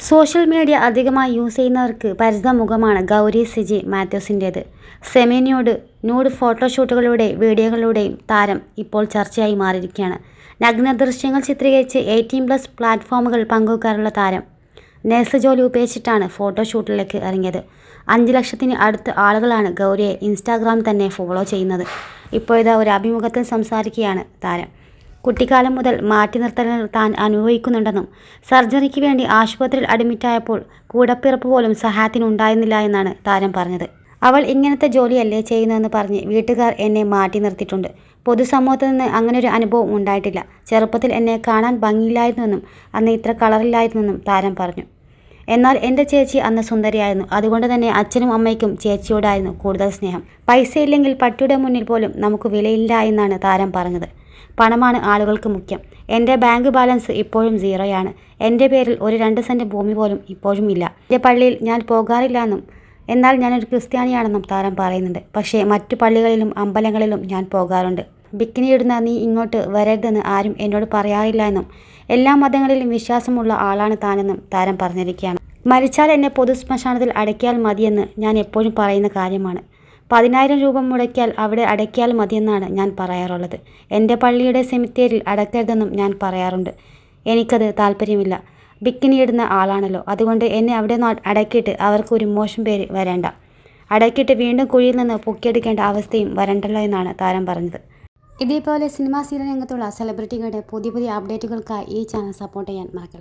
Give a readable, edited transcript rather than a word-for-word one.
Social media അധികമായി use ചെയ്യുന്നവർക്ക് പരിചിത മുഖമാണ് ഗൗരി സിജി മാത്യൂസിൻ്റേത്. സെമി ന്യൂഡ് ഫോട്ടോഷൂട്ടുകളുടെയും വീഡിയോകളുടെയും താരം ഇപ്പോൾ ചർച്ചയായി മാറിയിരിക്കുകയാണ്. നഗ്ന ദൃശ്യങ്ങൾ ചിത്രീകരിച്ച് 18+ പ്ലാറ്റ്ഫോമുകൾ പങ്കുവെക്കാറുള്ള താരം നഴ്സ് ജോലി ഉപേക്ഷിച്ചിട്ടാണ് ഫോട്ടോഷൂട്ടിലേക്ക് ഇറങ്ങിയത്. 5 ലക്ഷത്തിന് അടുത്ത് ആളുകളാണ് ഗൗരിയെ ഇൻസ്റ്റാഗ്രാം തന്നെ ഫോളോ ചെയ്യുന്നത്. ഇപ്പോഴത്തെ ഒരു അഭിമുഖത്തിൽ സംസാരിക്കുകയാണ് താരം. കുട്ടിക്കാലം മുതൽ മാറ്റി നിർത്തലുകൾ താൻ അനുഭവിക്കുന്നുണ്ടെന്നും സർജറിക്ക് വേണ്ടി ആശുപത്രിയിൽ അഡ്മിറ്റായപ്പോൾ കൂടപ്പിറപ്പ് പോലും സഹായത്തിനുണ്ടായിരുന്നില്ല എന്നാണ് താരം പറഞ്ഞത്. അവൾ ഇങ്ങനത്തെ ജോലിയല്ലേ ചെയ്യുന്നതെന്ന് പറഞ്ഞ് വീട്ടുകാർ എന്നെ മാറ്റി നിർത്തിയിട്ടുണ്ട്. പൊതുസമൂഹത്തിൽ നിന്ന് അങ്ങനൊരു അനുഭവം ഉണ്ടായിട്ടില്ല. ചെറുപ്പത്തിൽ എന്നെ കാണാൻ ഭംഗിയില്ലായിരുന്നുവെന്നും അന്ന് ഇത്ര കളറില്ലായിരുന്നെന്നും താരം പറഞ്ഞു. എന്നാൽ എൻ്റെ ചേച്ചി അന്ന് സുന്ദരിയായിരുന്നു. അതുകൊണ്ട് തന്നെ അച്ഛനും അമ്മയ്ക്കും ചേച്ചിയോടായിരുന്നു കൂടുതൽ സ്നേഹം. പൈസയില്ലെങ്കിൽ പട്ടിയുടെ മുന്നിൽ പോലും നമുക്ക് വിലയില്ല എന്നാണ് താരം പറഞ്ഞത്. പണമാണ് ആളുകൾക്ക് മുഖ്യം. എൻ്റെ ബാങ്ക് ബാലൻസ് ഇപ്പോഴും 0യാണ്. എൻ്റെ പേരിൽ ഒരു 2 സെൻറ്റ് ഭൂമി പോലും ഇപ്പോഴും ഇല്ല. എൻ്റെ പള്ളിയിൽ ഞാൻ പോകാറില്ല എന്നും എന്നാൽ ഞാനൊരു ക്രിസ്ത്യാനിയാണെന്നും താരം പറയുന്നുണ്ട്. പക്ഷേ മറ്റു പള്ളികളിലും അമ്പലങ്ങളിലും ഞാൻ പോകാറുണ്ട്. ബിക്കിനി ഇടുന്ന നീ ഇങ്ങോട്ട് വരരുതെന്ന് ആരും എന്നോട് പറയാറില്ല എന്നും എല്ലാ മതങ്ങളിലും വിശ്വാസമുള്ള ആളാണ് താനെന്നും താരം പറഞ്ഞിരിക്കുകയാണ്. മരിച്ചാൽ എന്നെ പൊതു ശ്മശാനത്തിൽ അടയ്ക്കിയാൽ മതിയെന്ന് ഞാൻ എപ്പോഴും പറയുന്ന കാര്യമാണ്. 10,000 രൂപ മുടക്കിയാൽ അവിടെ അടയ്ക്കിയാൽ മതിയെന്നാണ് ഞാൻ പറയാറുള്ളത്. എൻ്റെ പള്ളിയുടെ സെമിത്തേരിയിൽ അടക്കരുതെന്നും ഞാൻ പറയാറുണ്ട്. എനിക്കത് താല്പര്യമില്ല. ബിക്കിനി ഇടുന്ന ആളാണല്ലോ, അതുകൊണ്ട് എന്നെ അവിടെ അടക്കിയിട്ട് അവർക്കൊരു മോശം പേര് വരേണ്ട. അടക്കിയിട്ട് വീണ്ടും കുഴിയിൽ നിന്ന് പൊക്കിയെടുക്കേണ്ട അവസ്ഥയും വരണ്ടല്ലോ എന്നാണ് താരം പറഞ്ഞത്. ഇതേപോലെ സിനിമാ സീരിയൽ രംഗത്തുള്ള സെലിബ്രിറ്റികളുടെ പുതിയ അപ്ഡേറ്റുകൾക്കായി ഈ ചാനൽ സപ്പോർട്ട് ചെയ്യാൻ മറക്കരുത്.